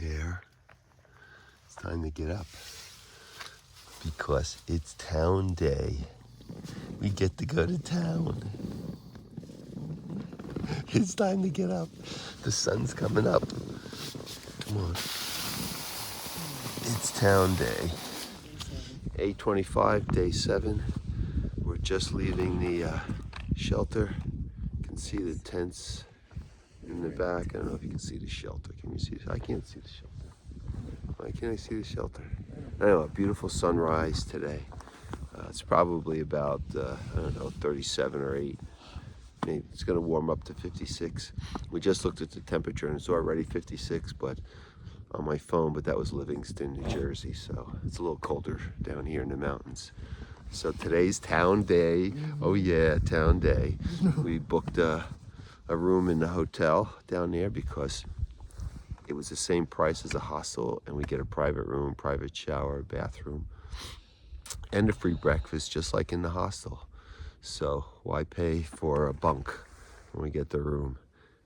There, it's time to get up because it's town day. We get to go to town. It's time to get up. The sun's coming up. Come on. It's town day. 8:25, day 7. We're just leaving the shelter. You can see the tents in the back. I don't know if you can see the shelter. Can you see? I can't see the shelter. Why can't I see the shelter? I know, a beautiful sunrise today. It's probably about, I don't know, 37 or 8. Maybe it's going to warm up to 56. We just looked at the temperature and it's already 56, but on my phone, but that was Livingston, New Jersey, so it's a little colder down here in the mountains. So today's town day. Oh yeah, town day. We booked a room in the hotel down there because it was the same price as a hostel, and we get a private room, private shower, bathroom, and a free breakfast just like in the hostel. So why pay for a bunk when we get the room?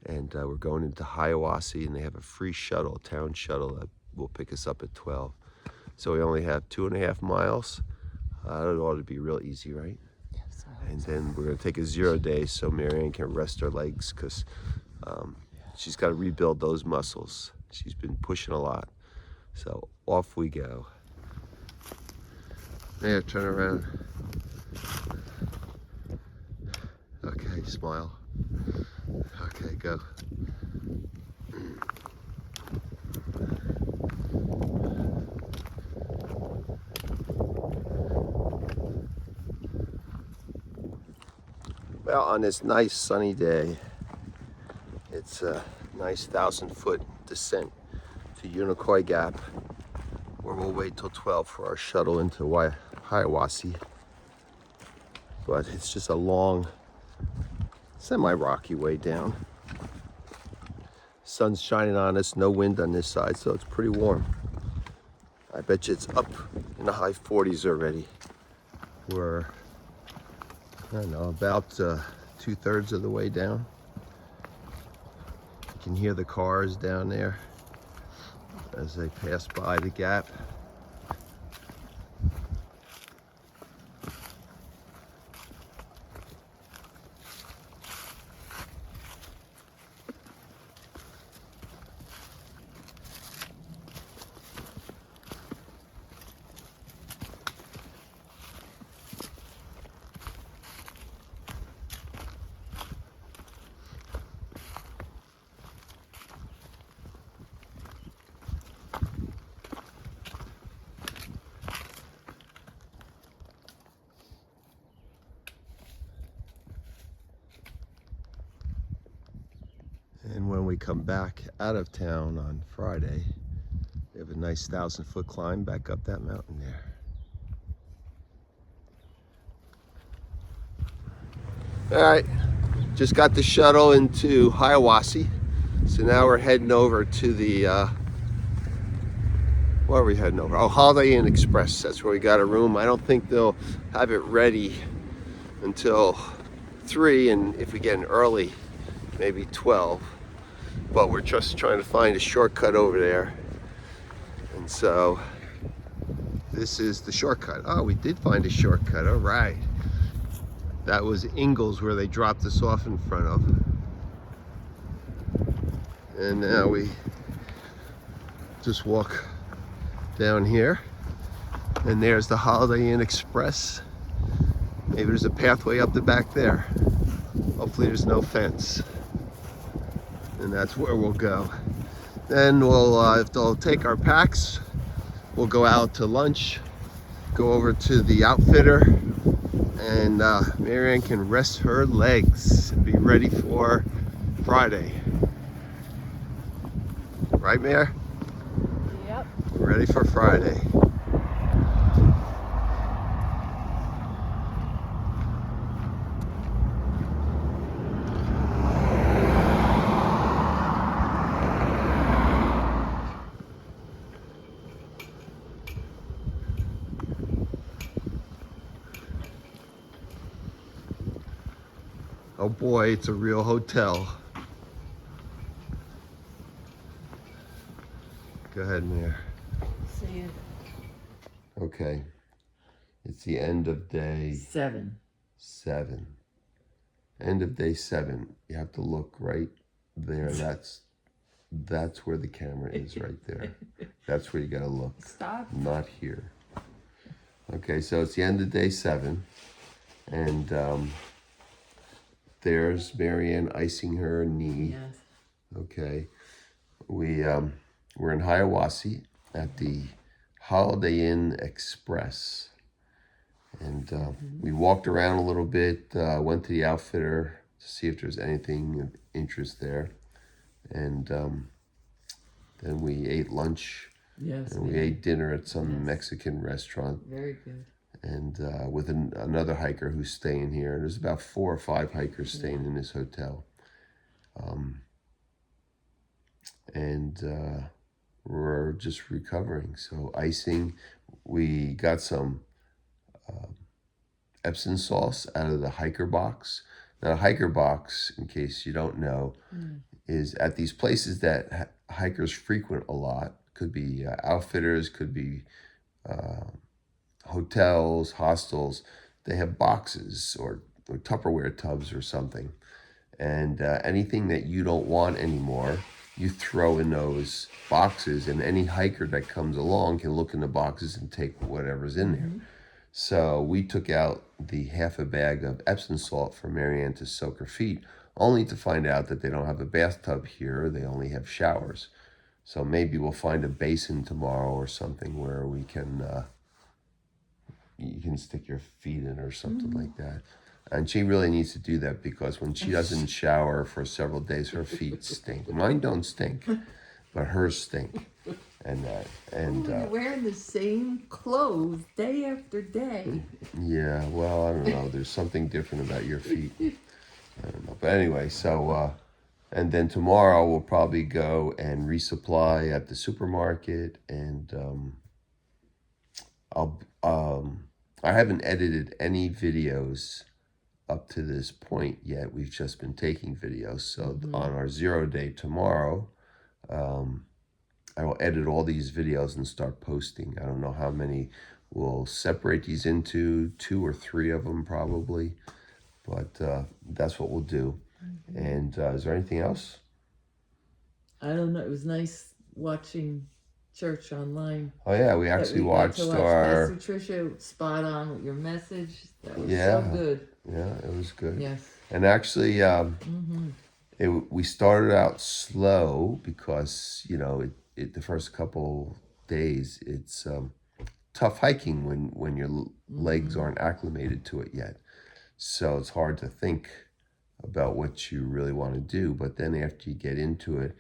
And we're going into Hiawassee, and they have a free shuttle, town shuttle, that will pick us up at 12. So we only have 2.5 miles. It ought to be real easy, right? Yes. And then we're going to take a 0 day so Marianne can rest her legs because she's got to rebuild those muscles. She's been pushing a lot. So off we go. There, turn around. Okay, smile. Okay, go. Well, on this nice sunny day, it's a nice 1,000-foot descent to Unicoi Gap, where we'll wait till 12 for our shuttle into Hiawassee. But it's just a long, semi-rocky way down. Sun's shining on us, no wind on this side, so it's pretty warm. I bet you it's up in the high 40s already. We're, I don't know, about 2/3 of the way down. You can hear the cars down there as they pass by the gap. And when we come back out of town on Friday, we have a nice 1,000-foot climb back up that mountain there. All right, just got the shuttle into Hiawassee. So now we're heading over to the, where are we heading over? Oh, Holiday Inn Express. That's where we got a room. I don't think they'll have it ready until 3, and if we get in early, maybe 12. But we're just trying to find a shortcut over there. And so this is the shortcut. Oh, we did find a shortcut. All right. That was Ingalls, where they dropped us off in front of. And now we just walk down here. And there's the Holiday Inn Express. Maybe there's a pathway up the back there. Hopefully there's no fence. And that's where we'll go. Then we'll, if they'll take our packs, we'll go out to lunch, go over to the outfitter, and Marianne can rest her legs and be ready for Friday. Right, Mayor? Yep. We're ready for Friday. Oh boy, it's a real hotel. Go ahead, Mayor. See you. Okay. It's the end of day 7. 7. End of day 7. You have to look right there. That's where the camera is, right there. That's where you gotta look. Stop. Not here. Okay, so it's the end of day 7, and there's Marianne icing her knee. Yes. Okay, we're in Hiawassee at the Holiday Inn Express, and we walked around a little bit. Went to the outfitter to see if there's anything of interest there, and then we ate lunch. Yes. And we ate dinner at some Yes. Mexican restaurant. Very good. And with another hiker who's staying here. There's about 4 or 5 hikers staying in this hotel. And we're just recovering. So icing, we got some Epsom sauce out of the hiker box. Now, a hiker box, in case you don't know, is at these places that hikers frequent a lot. Could be outfitters, could be hotels, hostels. They have boxes or Tupperware tubs or something. And anything that you don't want anymore, you throw in those boxes, and any hiker that comes along can look in the boxes and take whatever's in there. So we took out the half a bag of Epsom salt for Marianne to soak her feet, only to find out that they don't have a bathtub here. They only have showers. So maybe we'll find a basin tomorrow or something where we can, you can stick your feet in or something like that. And she really needs to do that because when she doesn't shower for several days, her feet stink. Mine don't stink, but hers stink. You're wearing the same clothes day after day. Yeah, well, I don't know. There's something different about your feet. I don't know. But anyway, so, and then tomorrow we'll probably go and resupply at the supermarket. And I haven't edited any videos up to this point yet. We've just been taking videos. So on our 0 day tomorrow, I will edit all these videos and start posting. I don't know how many we'll separate these into, 2 or 3 of them probably, but that's what we'll do. And is there anything else? I don't know. It was nice watching church online. Oh yeah, we actually watched our Pastor Tricia, spot on with your message. That was Yeah. so good. Yeah, it was good. Yes. And actually, we started out slow because the first couple days it's tough hiking when your legs aren't acclimated to it yet. So it's hard to think about what you really want to do. But then after you get into it,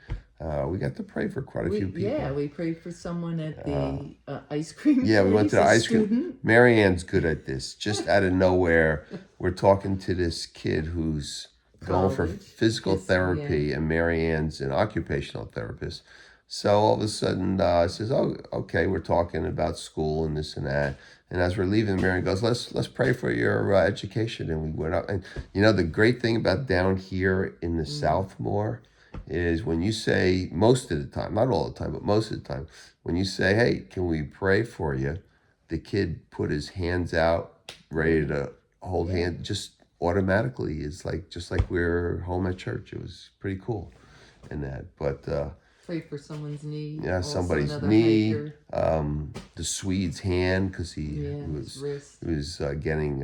we got to pray for quite a few people. Yeah, we prayed for someone at the ice cream Yeah, we went to the place, ice cream. Marianne's good at this. Just out of nowhere, we're talking to this kid who's going for physical therapy, and Marianne's an occupational therapist. So all of a sudden, says, "Oh, okay, we're talking about school and this and that." And as we're leaving, Marianne goes, "Let's pray for your education." And we went up. And the great thing about down here in the South more is when you say, most of the time, not all the time, but most of the time, when you say, "Hey, can we pray for you?" the kid put his hands out, ready to hold hand, just automatically. It's like just like we're home at church. It was pretty cool, in that. But pray for someone's knee. yeah, Also somebody's another knee, hiker. the Swede's hand, because he His wrist. was getting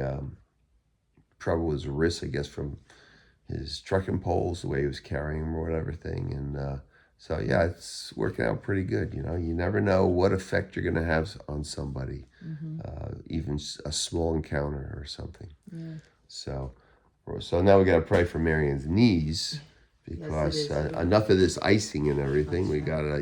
trouble with his wrist, I guess, from his trekking poles, the way he was carrying them or whatever thing. And so, yeah, it's working out pretty good. You never know what effect you're going to have on somebody, even a small encounter or something. Yeah. So now we got to pray for Marianne's knees, because Yes, it is. enough of this icing and everything. We gotta,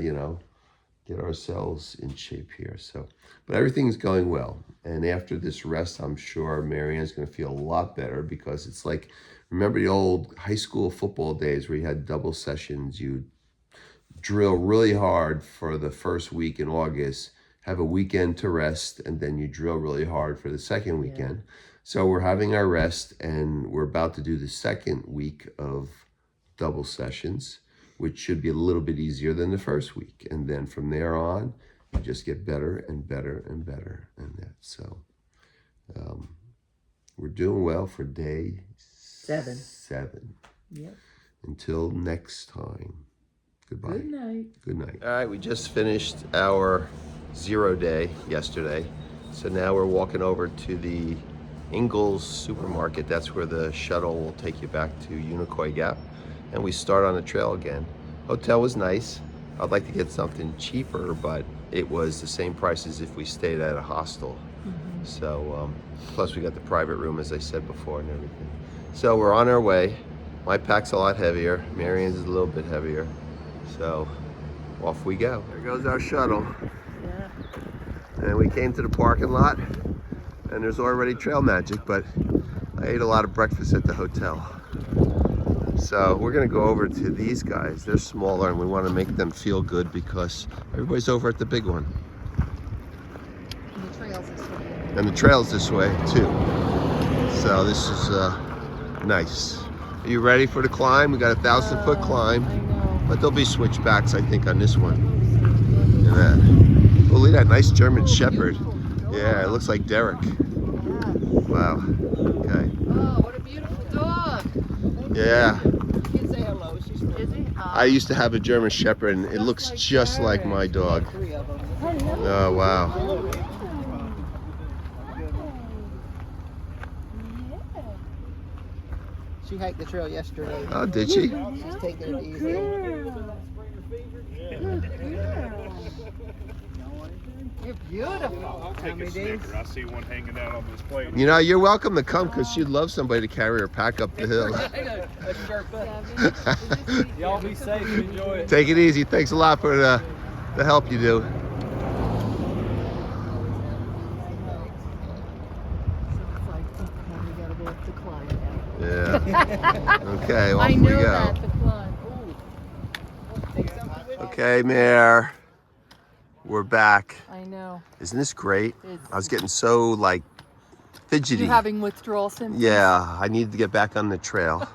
get ourselves in shape here. So, but everything's going well. And after this rest, I'm sure Marianne's going to feel a lot better because it's like, remember the old high school football days where you had double sessions? You drill really hard for the first week in August, have a weekend to rest, and then you drill really hard for the second weekend. So we're having our rest, and we're about to do the second week of double sessions, which should be a little bit easier than the first week. And then from there on, you just get better and better and better. And that. So we're doing well for day 7. 7. Yep. Until next time. Goodbye. Good night. Good night. All right, we just finished our 0 day yesterday. So now we're walking over to the Ingalls supermarket. That's where the shuttle will take you back to Unicoi Gap. And we start on the trail again. Hotel was nice. I'd like to get something cheaper, but it was the same price as if we stayed at a hostel. So, plus we got the private room, as I said before, and everything. So we're on our way. My pack's a lot heavier. Marianne's is a little bit heavier. So off we go. There goes our shuttle. Yeah. And we came to the parking lot, and there's already trail magic, but I ate a lot of breakfast at the hotel. So we're gonna go over to these guys. They're smaller and we wanna make them feel good because everybody's over at the big one. And the trail's this way. And the trail's this way too. So this is nice. Are you ready for the climb? We got a 1,000-foot climb, I know. but there'll be switchbacks, I think, on this one. Look at that. Oh, look at that nice German Shepherd. Yeah, it looks like Derek. Wow. Okay. Oh, what a beautiful dog. Yeah. You can say hello. She's is he? I used to have a German Shepherd, and it looks just like my dog. 3 of them. Oh, wow. She hiked the trail yesterday. Oh, did she? She's taking it easy. You're beautiful. I'll take a Snicker. I see one hanging out on this plate. You know, you're welcome to come because she'd love somebody to carry her pack up the hill. A Sherpa. Y'all be safe. Enjoy it. Take it easy. Thanks a lot for the help you do. Yeah. Okay, off we go. Okay, Mare. We're back. I know. Isn't this great? It's, I was getting so like fidgety. you having withdrawal symptoms? Yeah, I needed to get back on the trail.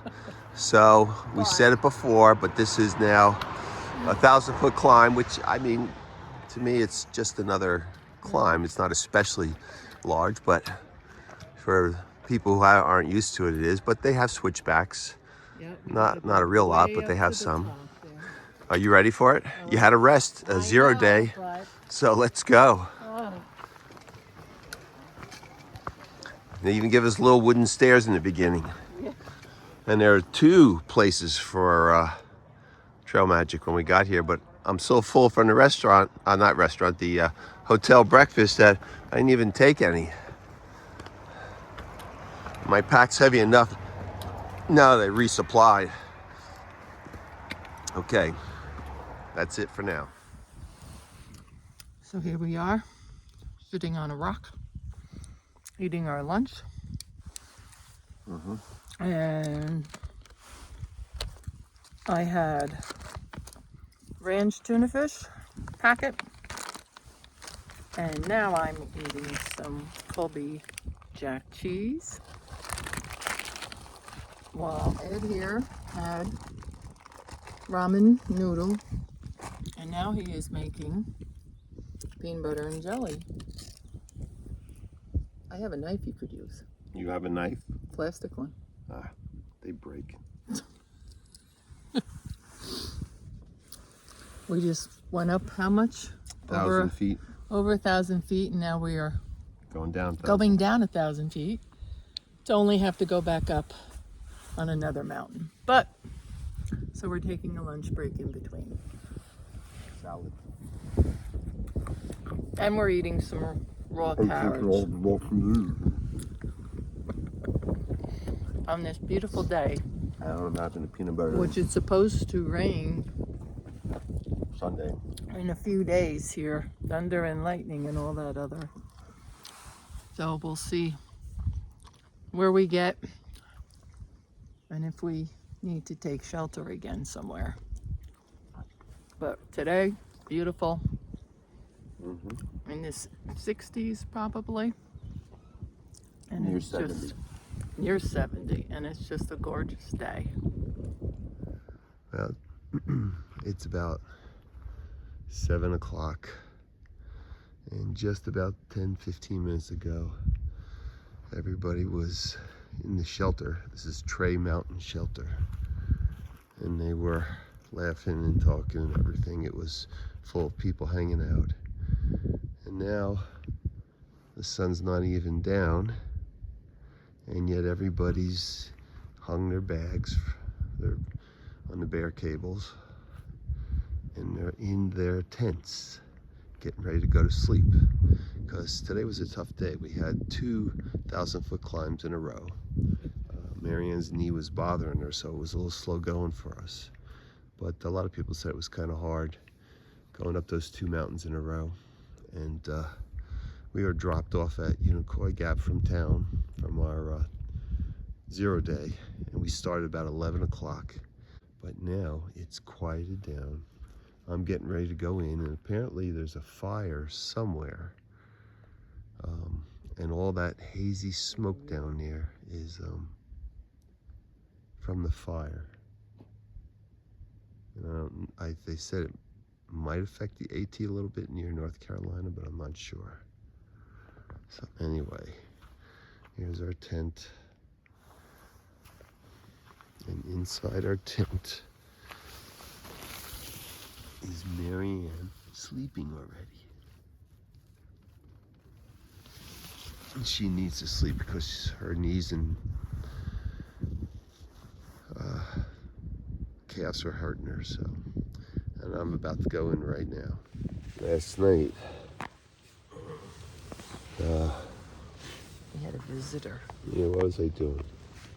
So we said it before, but this is now a 1,000-foot climb, which I mean, to me, it's just another climb. It's not especially large, but for people who aren't used to it, it is. But they have switchbacks. Yep, Not a real lot, way but they up have to the some. top there. Are you ready for it? You had a rest, a I 0 know, day. but, So let's go. oh, They even give us little wooden stairs in the beginning. And there are 2 places for Trail Magic when we got here, but I'm so full from the restaurant, the hotel breakfast that I didn't even take any. My pack's heavy enough. No, they resupplied. Okay, that's it for now. so here we are, sitting on a rock, eating our lunch. And I had ranch tuna fish packet. And now I'm eating some Colby Jack cheese. While Ed here had ramen noodle. And now he is making peanut butter and jelly. I have a knife you could use. You have a knife? Plastic one. They break. We just went up how much? 1,000 feet. Over 1,000 feet, and now we are Going down. going down 1,000 feet to only have to go back up on another mountain. But, so we're taking a lunch break in between. Salad. And we're eating some raw carrots on this beautiful day I don't know, having the peanut butter which it's supposed to rain Sunday. in a few days here. Thunder and lightning and all that other. So we'll see where we get and if we need to take shelter again somewhere. But today, beautiful. In the 60s probably. And Near it's 70. just near 70, and it's just a gorgeous day. Well, it's about 7 o'clock, and just about 10-15 minutes ago, everybody was in the shelter. This is Tray Mountain Shelter, and they were laughing and talking and everything. It was full of people hanging out, and now the sun's not even down, and yet everybody's hung their bags. They're on the bear cables, and they're in their tents getting ready to go to sleep, because today was a tough day. We had 2,000-foot climbs in a row. Marianne's knee was bothering her, so it was a little slow going for us, but a lot of people said it was kind of hard going up those 2 mountains in a row. And we were dropped off at Unicoi Gap from town from our 0 day, and we started about 11 o'clock. But now it's quieted down. I'm getting ready to go in, and apparently there's a fire somewhere. And all that hazy smoke down there is from the fire. They said it might affect the AT a little bit near North Carolina, but I'm not sure. So anyway, here's our tent. And inside our tent is Marianne sleeping already. And she needs to sleep because her knees and calves are hurting her, so. And I'm about to go in right now. Last night, We had a visitor. yeah, what was I doing?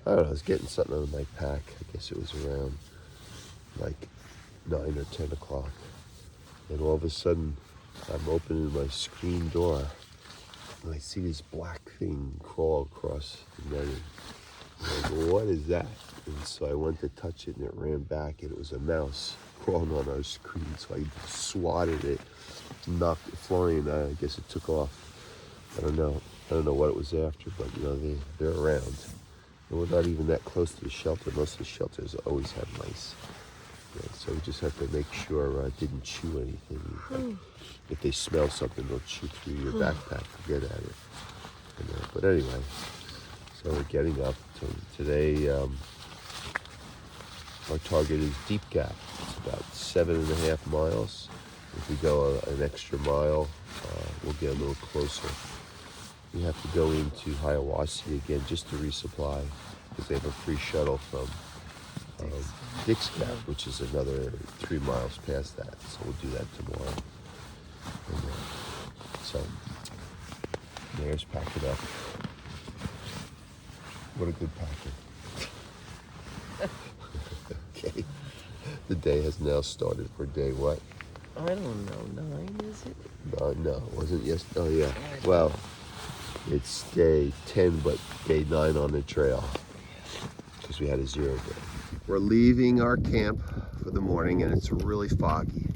I don't know, I was getting something out of my pack. I guess it was around like 9 or 10 o'clock. And all of a sudden, I'm opening my screen door, and I see this black thing crawl across the netting. And I go, what is that? And so I went to touch it, and it ran back, and it was a mouse crawling on our screen. So I swatted it, knocked it flying. I guess it took off. I don't know what it was after, but they're around. And we're not even that close to the shelter. Most of the shelters always have mice. Yeah, so we just have to make sure it didn't chew anything. If they smell something, they'll chew through your backpack to get at it. But anyway, so we're getting up. Today, our target is Deep Gap. It's about 7.5 miles. If we go an extra mile, we'll get a little closer. We have to go into Hiawassee again just to resupply, because they have a free shuttle from Dick's Gap, which is another 3 miles past that. So we'll do that tomorrow. So Mayor's packing up. What a good packer. Okay. The day has now started for day what? I don't know, 9 is it? No, it wasn't yesterday. Oh yeah. Well, it's day 10, but day 9 on the trail, because we had a 0 day. We're leaving our camp for the morning, and it's really foggy.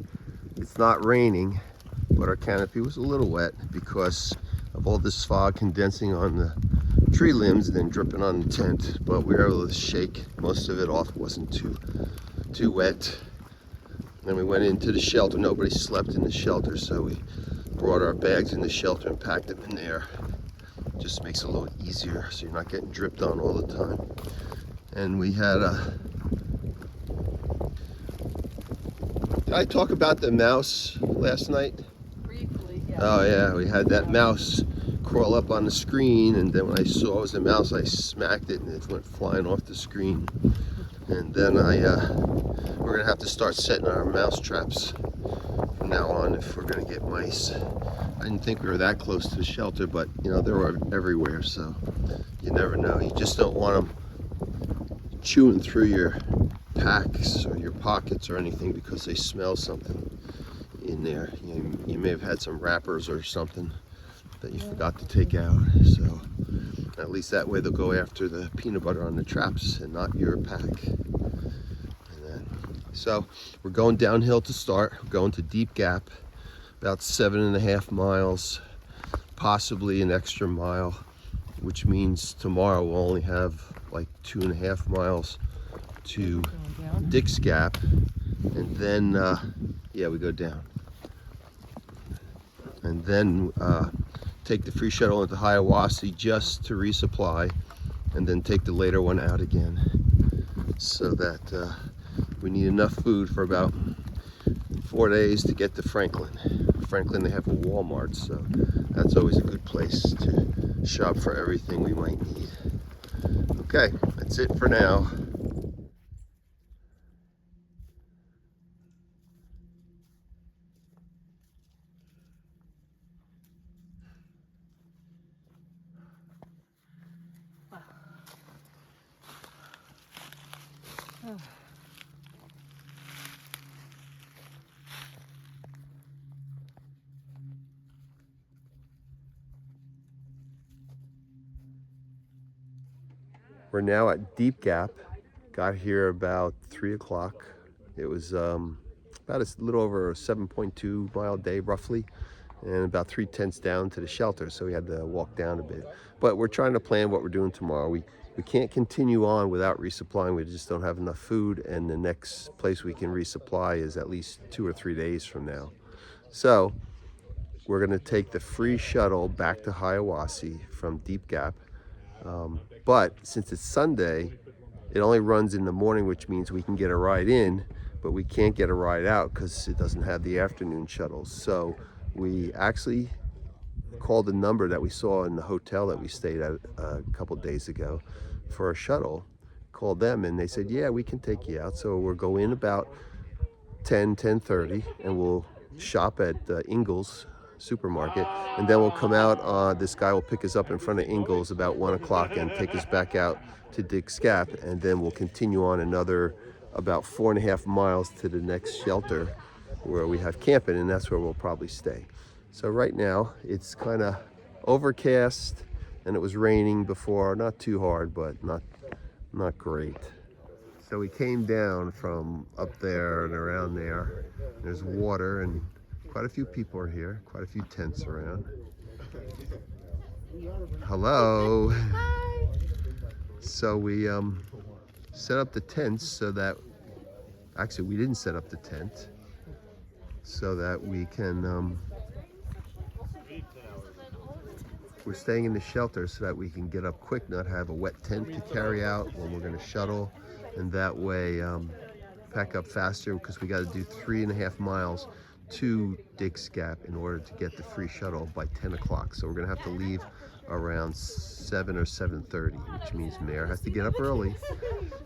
It's not raining, but our canopy was a little wet because of all this fog condensing on the tree limbs and then dripping on the tent. But we were able to shake most of it off. It wasn't too wet. Then we went into the shelter. Nobody slept in the shelter, so we brought our bags in the shelter and packed them in there. Just makes it a little easier, so you're not getting dripped on all the time. And we had did I talk about the mouse last night? Briefly, yeah. Oh yeah, we had that mouse crawl up on the screen, and then when I saw it was a mouse, I smacked it and it went flying off the screen. And then we're gonna have to start setting our mouse traps from now on if we're gonna get mice. I didn't think we were that close to the shelter, but they were everywhere, so you never know. You just don't want them chewing through your packs or your pockets or anything because they smell something in there. You may have had some wrappers or something that you forgot to take out. So at least that way they'll go after the peanut butter on the traps and not your pack. So we're going downhill to start. We're going to Deep Gap, about 7.5 miles, possibly an extra mile, which means tomorrow we'll only have like 2.5 miles to Dick's Gap, and then yeah, we go down, and then take the free shuttle into Hiawassee just to resupply, and then take the later one out again, so that we need enough food for about 4 days to get to Franklin. Franklin, they have a Walmart, so that's always a good place to shop for everything we might need. Okay, that's it for now. We're now at Deep Gap. Got here about 3 o'clock. It was about a little over a 7.2 mile day roughly, and about 3/10 down to the shelter, so we had to walk down a bit. But we're trying to plan what we're doing tomorrow. We can't continue on without resupplying. We just don't have enough food, and the next place we can resupply is at least 2 or 3 days from now. So we're gonna take the free shuttle back to Hiawassee from Deep Gap. But since it's Sunday, it only runs in the morning, which means we can get a ride in, but we can't get a ride out because it doesn't have the afternoon shuttles. So we actually called the number that we saw in the hotel that we stayed at a couple days ago for a shuttle. Called them and they said, yeah, we can take you out. So we'll go in about 10:30, and we'll shop at Ingles supermarket, and then we'll come out. This guy will pick us up in front of Ingles about 1 o'clock and take us back out to Dick's Gap, and then we'll continue on another about 4.5 miles to the next shelter where we have camping, and that's where we'll probably stay. So right now it's kind of overcast, and it was raining before, not too hard, but not great. So we came down from up there and around there. There's water, and quite a few people are here, quite a few tents around. Hello. Hi. So we set up the tents so that, actually we didn't set up the tent, so that we can, we're staying in the shelter so that we can get up quick, not have a wet tent to carry out when we're gonna shuttle, and that way pack up faster, because we got to do 3.5 miles to Dick's Gap in order to get the free shuttle by 10 o'clock. So we're gonna have to leave around 7 or 7:30, which means Mare has to get up early,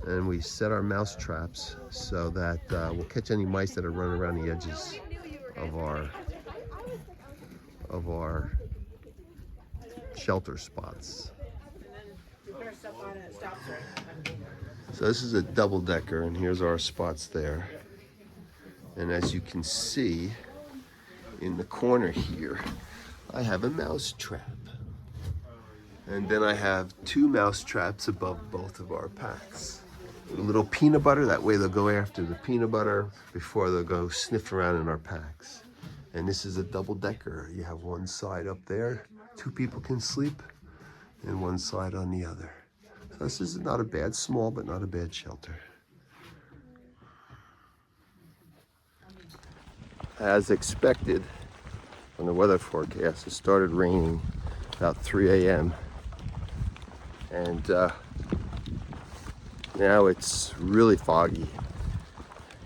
and we set our mouse traps so that we'll catch any mice that are running around the edges of our shelter spots. So this is a double-decker, and here's our spots there. And as you can see in the corner here, I have a mouse trap. And then I have 2 mouse traps above both of our packs. A little peanut butter, that way they'll go after the peanut butter before they'll go sniff around in our packs. And this is a double-decker. You have one side up there, 2 people can sleep, and one side on the other. So this is not a bad, small, but not a bad shelter. As expected from the weather forecast, it started raining about 3 a.m. and now it's really foggy.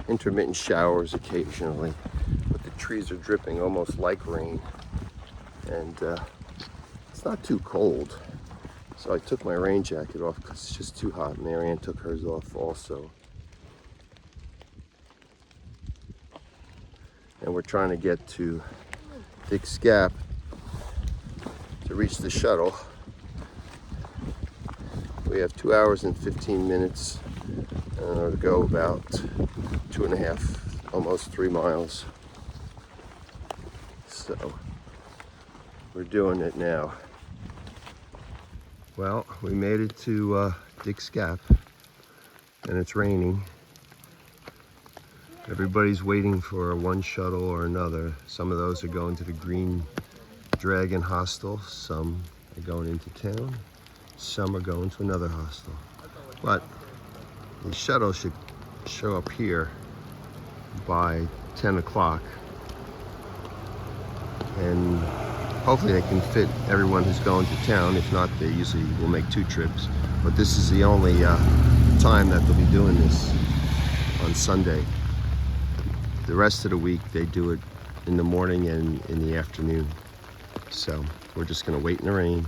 Intermittent showers occasionally, but the trees are dripping almost like rain, and it's not too cold. So I took my rain jacket off because it's just too hot. Marianne took hers off also. And we're trying to get to Dick's Gap to reach the shuttle. We have 2 hours and 15 minutes And it'll go about 2.5, almost 3 miles. So we're doing it now. Well, we made it to Dick's Gap, and it's raining. Everybody's waiting for one shuttle or another. Some of those are going to the Green Dragon Hostel. Some are going into town. Some are going to another hostel. But the shuttle should show up here by 10 o'clock. And hopefully they can fit everyone who's going to town. If not, they usually will make 2 trips. But this is the only time that they'll be doing this, on Sunday. The rest of the week they do it in the morning and in the afternoon. So we're just gonna wait in the rain.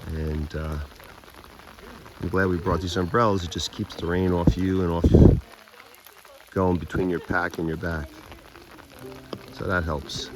And I'm glad we brought these umbrellas. It just keeps the rain off you and off going between your pack and your back. So that helps.